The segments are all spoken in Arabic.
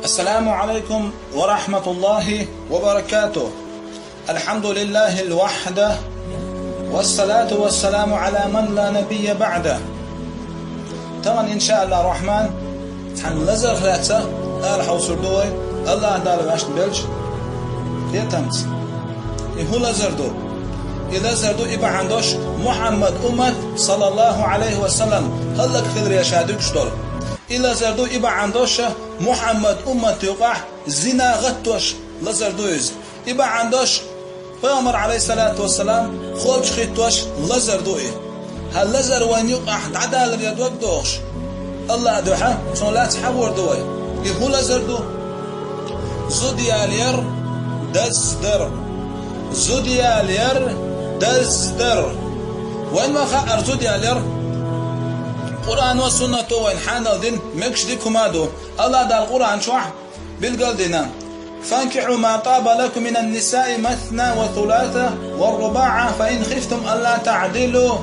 السلام عليكم ورحمة الله وبركاته. الحمد لله الوحده والصلاة والسلام على من لا نبي بعده. طبعا إن شاء الله الرحمن تحن لزر خلاتة الحوصر دوي الله دار باش نبلج يتمت هو لزردو إذا زردو إبا عندوش محمد أمة صلى الله عليه وسلم هلك خضر يشادوك شدول إلا زردو إبا عندوش محمد أمة يقع زنا غتوش لزردويز إبا عندوش پیامبر علیه الصلاة والسلام خوش خیتوش لزردوی هل لزر وين يقع عدال رياض دوش الله دوحه شون لا تحور دوي يهو لزردو زوديالير دزدر زوديالير دزدر وين ما خا ارزوديالير قرآن والسنة وين حانل دين مكش دي كمادو الله دا القرآن شوح بالقل دينا فانكحوا ما طاب لكم من النساء مثنى وثلاثة والرباع فإن خفتم ألا تعدلوا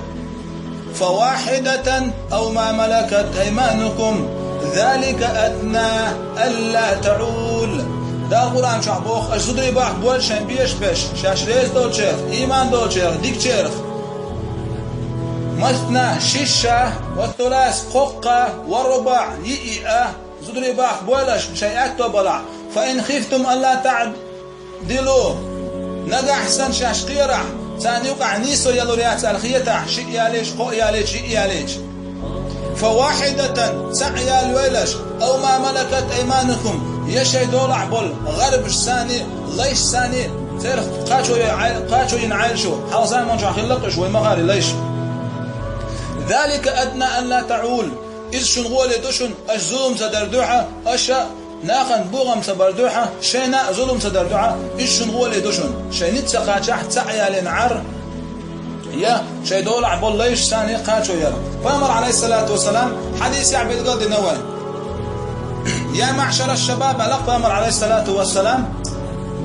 فواحدة أو ما ملكت أيمانكم ذلك أدنى ألا تعول. دا القرآن شعبوخ أجدري باح بول شن بيش بيش شاش ريز دول شيخ إيمان دول شيخ ديك شيخ مثنى ششة والثلاث ققة والرباع يئة زدري باح بولش شيئات بلع فإن خفتم ألا تعدلوا نقع حسن شاش قيرح ثاني يقع نيسو يلوريات الخيطة شيء ياليش قو ياليش شيء ياليش فواحدة سعي الويلش أو ما ملكت أيمانكم يشي دولع بول غرب ثاني ليش ثاني تعرف قاتشو ينعيشوا حوزان منشو خلقش ويمغاري ليش ذلك أدنى ألا تعول إذ شنغولي دوشن أجزوم سدردوحة أشا ناخن بوغم سبردوحة شينا ظلم سدردوحة إيش شنغولي دوشن شينيت سقاچح تعيا لنعر يا شي دولع بوليش ثاني قاتشو يرى فأمر عليه الصلاة والسلام حديث يعبد قد نوان يا معشر الشباب لق فأمر عليه الصلاة والسلام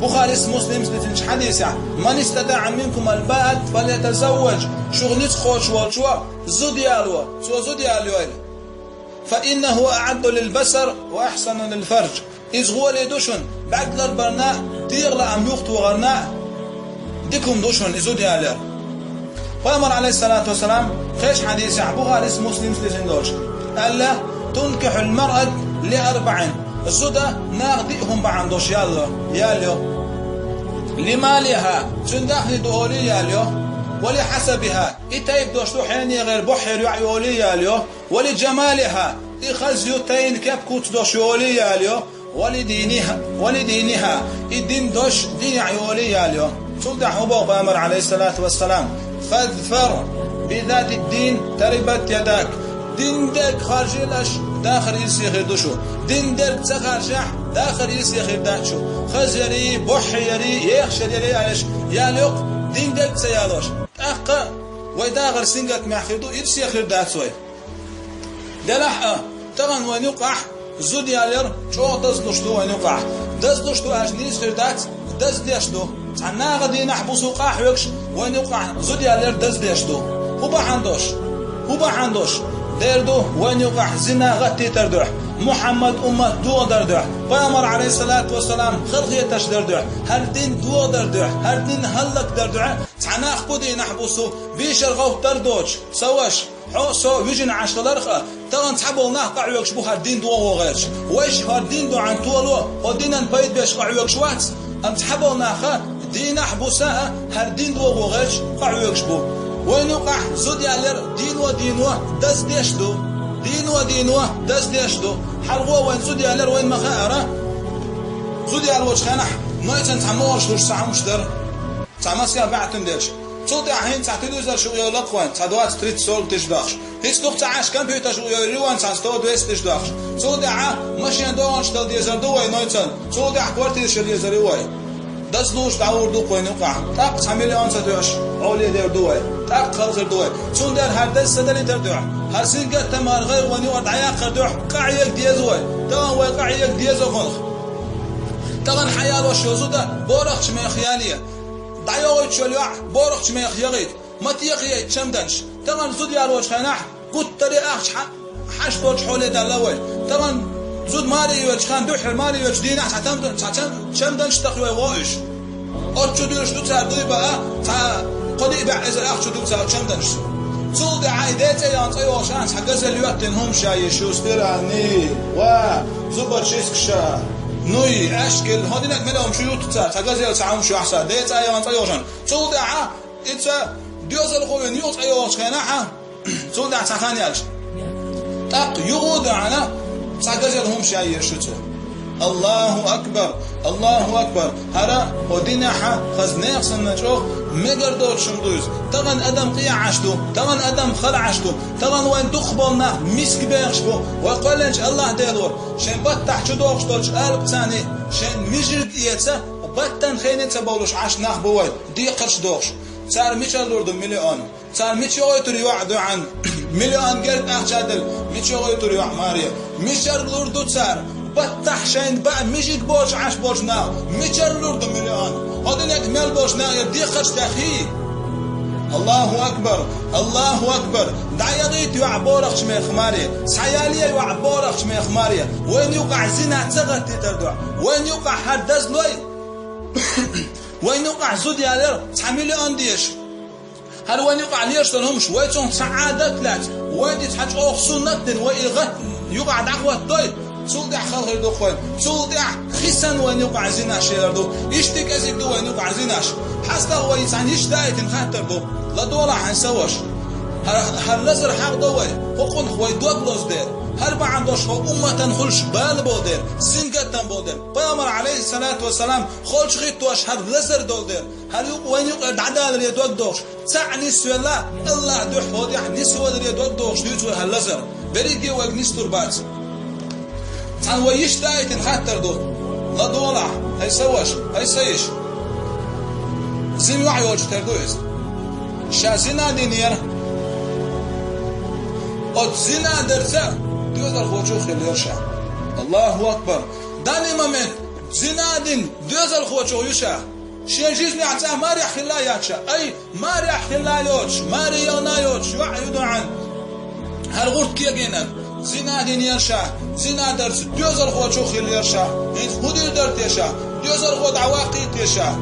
بخاري مسلم ستنش حديث من استطاع منكم الباءة فليتزوج شغلت خوش والشوا زوديالوا سو زوديالوا فإنه أعد للبصر وأحسن للفرج إذ هو لدوشن بعد البرناء دير لأم يخت وغرناء ديكم دوشن إزود يالر فأمر عليه الصلاة والسلام خيش حديث بخاري مسلم ستنش ألا تنكح المرأة لأربع الزودة ناخدئهم بعندوش يالو لمالها تندخل دولي يالو ولحسبها إتايب دوشتو حيني غير بحر يعيولي ياليو ولجمالها إخزيوتين كبكوت دوش يولي ياليو ولدينها الدين دوش دين يعيولي ياليو سلطة حبوب أمر عليه الصلاة والسلام فاذفر بذات الدين تربت يداك دين دك خارجيلش داخل يسيخير دوشو دين دك تخارجح داخل يسيخير داتشو خزيري بحيري يخشري عايش ياليو دين دك سيالوش أخا ويداغر سنجت معخردو إبسي يخرد داتسوي دلح طبعا وين يقع زود يالير شو دزلشتو وين يقع دزلشتو أجنيس خردات دز ديشتو عنا غدي نحبسو قاح يكش وين يقع زود يالير دز ديشتو هو بعندوش ديردو وين يقع زنا غتي تردوح محمد أمة دو دردوح فأمر عليه الصلاة والسلام خلقية تشدردوح هل دين دو دردوح هل دين هلك دردوح تعناخ قدي نحبسو بيشر غوف دردوش سواش حوسو يجن عشلرخة تغن تحبو ناقع يكشبو هالدين دو وغيرش ويش هالدين دو عن طولو ودينا نبيد بيش قع يكشوات أم تحبو ناقع دين حبوساء هالدين دو وغيرش قع يكشبو وين يقع زود يالر دين دز ديشدو دين دز ديشدو حلقو وين زود يالر وين مخاعرة زود يالر وشخانح نايتن تعمورش دوش ساعة مشدر تعماسيا بعتن ديش صوت عين تعتدوزر شو يولق وين تعدوات تريد سول تشداخش هيك دوق تعاش كمبيوتر شو يروان تعستو دويس تشداخش صوت ماشي دوان شتل ديزر دوي نايتن صوت كوارتي شل ديزر وي دزلوش دعور دوق وين يقع تاق تعملي أنت دوش أولي دير دوي تاق خلص دوي صون دير هردس سدل تردوح هرسين قد تمار غير وني ورد عياق خردوح قاعيك ديزوي تمام وي قاعيك ديزو خلخ تغن حيال وشوزودا بورخش من خيالية دعيوي تشليع بورخش من خيالية ما تيقي تشمدنش تغن زود يالوش خناح قد تري أخش حش بوش حولي دلوي تغن زود ماري وجخان دوح ماري وجدينا چم دنش تخوي وايش ات شدوش دو تر دوي بقى تا قدي بعز الاخ شدو تر چم دنش صود عيدات يانصي واشان حجز الوقت هم شاي شوستراني و زبر شيسكشا نوي اشكل هادينك ملهم شيوت تر حجز يلسعهم شو احسن ديت يانصي واشان صود ع اتس ديوزل خوي نيوت ايوش كناحه صود تخان يالش تق يغود على حجز لهم شاي شتو الله أكبر الله أكبر هرا ودينا ح خزناق سنجوخ مقردور شمدوز طبعا أدم قيع عشتو طبعا أدم خلع عشتو طبعا وين دخبلنا مسك بيغشبو وقالنش الله ديلور شن بطح شدوخ شتوش قلب ثاني شن مجرد إيتسا بطن خينيتسا بولوش عش نخبوي دي قرش دوخش صار ميشال لوردو مليون صار ميشال يتري وعدو عن مليون قرد أخشادل ميشال يتري وع ماريا ميشال لوردو صار بطح شين بقى ميجيك بوش عش بوش ناو ميشال لوردو مليون هادينك مال بوش ناو دي قرش تخي الله أكبر الله أكبر دعيغيت يعبورك شمي خماري سحيالية يعبورك شمي خماري وين يوقع زنا تغط تتردع وين يوقع حدز لوي وين يوقع زود يالير تحميلي أنديش هل وين يوقع ليش تنهمش ويتون سعادة ثلاث وين يتحج أوخ سنة وإلغت يوقع دعوة طيب تولدع خلق الدخول تولدع خسن وين يوقع زناش يردو يشتك أزيك دو وين يوقع زناش حسنا هو يسعن يشتايت نخاتر دو لا دولا حنسوش هل لزر حق دوي هقون هو يدوغلوز دير هل ما عندوش هو أمة خلش بال بودير سنقتن بودير بيامر عليه الصلاة والسلام خلش غيتوش هل لزر دول دير هل وين يقعد عدال ريدوغ دوش تعني سولا الله دوح فوديح نسوى ريدوغ دوش ديتو هل لزر بريدي وق نستور بات عن ويش دايت نخاتر دو لا دولا هاي سوش هاي سيش زين وعي وجه تردوز شازينا دينير قد زنا درسا دوزر خوشو خليرشا الله أكبر داني ممن زنا دين دوزر خوشو يشا شيجيزني عتا ماري خلاياتشا أي ماري خلايوش ماري يونايوش وعيدو عن هالغورت كي جينك زنا دين يرشا زنا درس دوزر خوشو خليرشا خودي درت يشا دوزر خود عواقيت يشا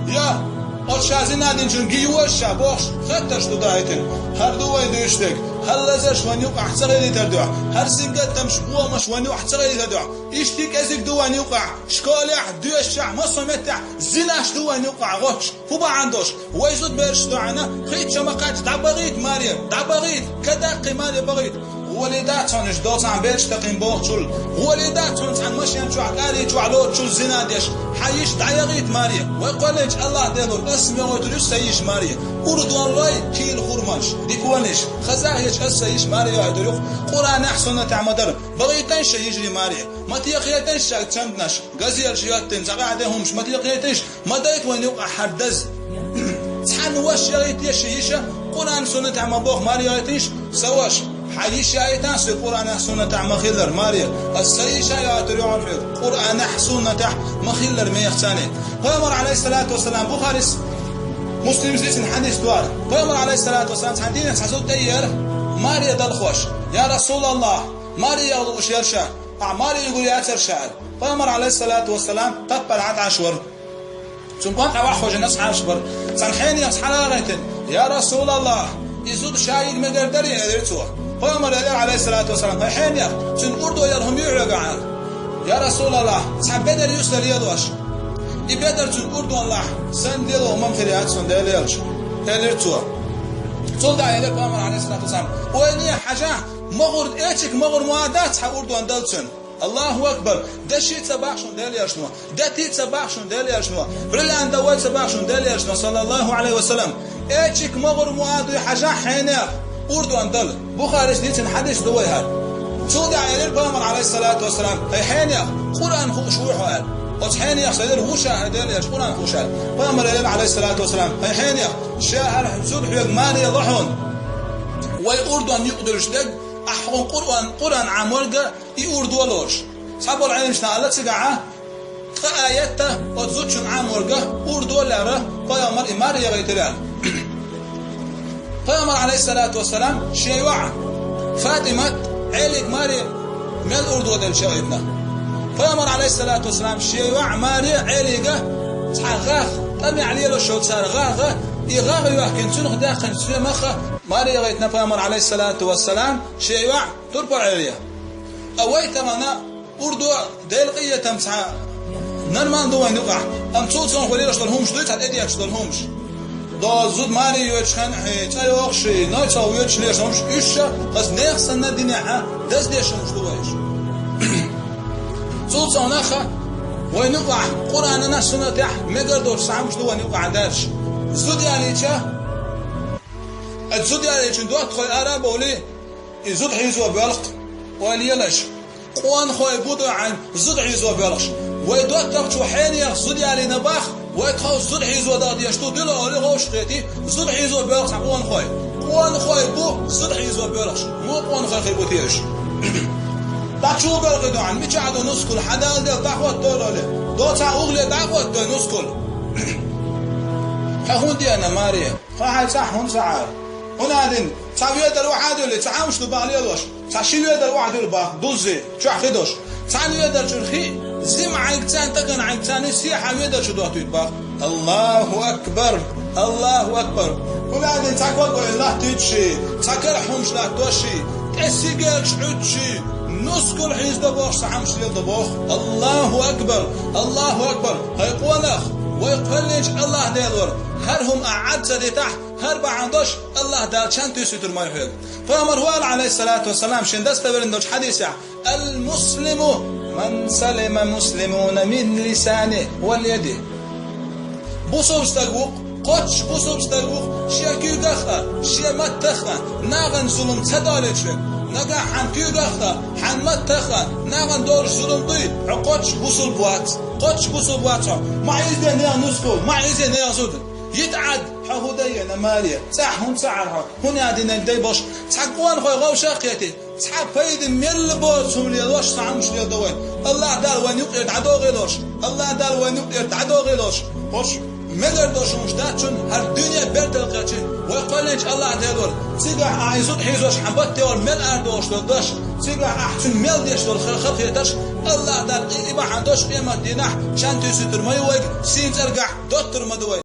يا أشازنا دين شن جيوشا بوش خدش تدايتن هر دوای دوشتك هل لزش ونيوق احتغيري تردوع هر سنقد تمش بوا مش ونيوق احتغيري تردوع اشتيك ازيك دوان يوقع شكالح دوشع مصمتع زناش دوان يوقع غوش فوبا عندوش ويزود برش دوعنا خيط شمقات دعبغيت ماريا دعبغيت كداقي ماريا بغيت وليداتهم جدوت عم بيرش تقيم بوغشل وليداتهم عن مشيان شو عقالي شو علوت شو زنادش حيش دعيغيت ماريا ويقولج الله ديلور اسم يغوتلوش سيش ماريا أردوان لاي كيل خورمانش ديكوانش خزاهيش السيش ماريا يدريخ قرآن أحسن تعمدر بغيتنش يجري ماريا ما تيقيتنش تشمدنش غزير شياتن زقاعدهمش ما تيقيتنش ما دايت وين يوقع حدز تحن وش يغيت يشيشة قرآن سنة تعمبوخ ماريا يتنش سواش حيش آيتان في القرآن أحسن تاع مخيلر ماريا السيش آيات ريعون في القرآن أحسن تاع مخيلر ميختاني فيمر عليه الصلاة والسلام بخارس مسلم زيسن حديث دوار فيمر عليه الصلاة والسلام حديث حسود تيار ماريا دلخوش يا رسول الله ماريا يغلو شيرشا ماريا يقول ياتر شعر فيمر عليه الصلاة والسلام تقبل عد عشور ثم قام أوحوج الناس عشبر سنحين يصحى غيتن يا رسول الله يزود شايق مقدري أدريتوه فأمر عليه الصلاة والسلام فحين يا تنقردوا يرهم يعلقوا يا رسول الله صعب بدر يسر يدوش يبدر تنقردوا الله سندلوا ممخريات سندليلش هلرتوا تولد عليه فأمر عليه الصلاة والسلام وإني حاجة مغرد إيشك مغرد معادات حقردوا أندلسن الله أكبر ده شيء تباعشون دليلشنوا ده تي تباعشون دليلشنوا بريلان دوال تباعشون دليلشنوا صلى الله عليه وسلم إيشك مغرد معادو حاجة حينير أردو أندل بخارج نيتن حديث دوي هاد تولد عليه البامر عليه الصلاة والسلام هيحين يا قرآن خوشوح هاد وتحين يا سيدر هوشا هدين يا قرآن خوشا بامر عليه الصلاة والسلام هيحين يا شاهر زود حيق مالي ضحون ويأردو أن يقدرش دق أحقون قرآن عمولقا يأردو لوش صحابو العلم شنالة تقعه فآياته وتزودشن عمولقا أردو لاره فيامر إماري يغيتلال فأمر عليه الصلاة والسلام شيوعا فاطمة عليك ماري من الأردو دل شغيبنا فأمر عليه الصلاة والسلام شيء وعماري عليقة تحغاخ طمي عليه لو شو تصار غاغة يغاغ يحكي سنخ داخل سنمخة ماري غيتنا فأمر عليه الصلاة والسلام شيء وع تربع عليه أويت منا أردو دلقية تمسح نرمان دوين يقع أم تصون خليل أشترهمش دويت على إيدي أشترهمش دا زود ماري يوتشخن حيت أيوخشي نايتاو يوتش ليشمش إيشا قص نيخسن الدنيا دز ليشمش دويش تصون أخا وين يقع قرآن الناس سنة تح مقدر سامش دوين يقع دارش زود يعني تشا الزود يعني تشن دوت خوي أراب ولي يزود حيزوا بيلق وليلاش قوان خوي بودو عن زود حيزوا بيلقش ويدوت تقشو حيني زود يعني نباخ ويتخو زود حيزوا داد يشتو دلو أولي غوش قيتي زود حيزوا بيلقش قوان خوي بو زود حيزوا بيلقش مو قوان خوي خيبو تيش تقشو بيلقي دو عن ميشعدو نسكل حدال ديل دعوات دولولي دو تا أغلي دعوات دو نسكل حهون دي أنا ماريا خاحي صحون سعار هنا دين تعبيد الواحد اللي تعامش تبالي الوش تعشيل يد الواحد اللي باه دوزي شو حخدوش تعال يد الشرخي زم عينتان تكن عينتان سيح يد شو دوت يتباه الله أكبر الله أكبر هنا دين تقول الله تيجي تكرحهمش لا توشي كسيجك شعوتشي نسكل حيز دبوخ سعامش يد دبوخ الله أكبر الله أكبر هاي قوانخ ويقلج الله ديلور هرهم أعد سدي تحت هربا عندوش الله دال شان تيسيتر ما يحيق فأمر هو عليه الصلاة والسلام شندس تبرندوش حديثة المسلم من سلم مسلمون من لسانه واليده بوصوب استقوق قوش بوصوب استقوق شيا كيو دخل شيا متخن ناغن ظلم تدالتشن نجا حن كيو دخل حن متخن ناغن دور ظلم ضي قوش بوصل بوات قوش بوصل بوات ما يزين يا نسكول ما يزين يا زود يتعد حهودية نمالية صحهم سعرها هنا دينا دي باش تحقوان خوي غاو شاقيتي تحق فايد ميل بوتهم ليدوش سعمش ليدوين الله دال وين يقير تعدو غيلوش الله دال وين يقير تعدو غيلوش وش مقر دوشمش داتشون هر دنيا بيرتل قيتي ويقولنش الله ديدور تيقع عايزود حيزوش حنبات ديور ميل اردوش دودوش تيقع احسن ميل ديش دول خلق يتش الله دال إبا عندوش قيمة ديناح شان تيسيتر ما يويق سين ترقع دوتر مدوي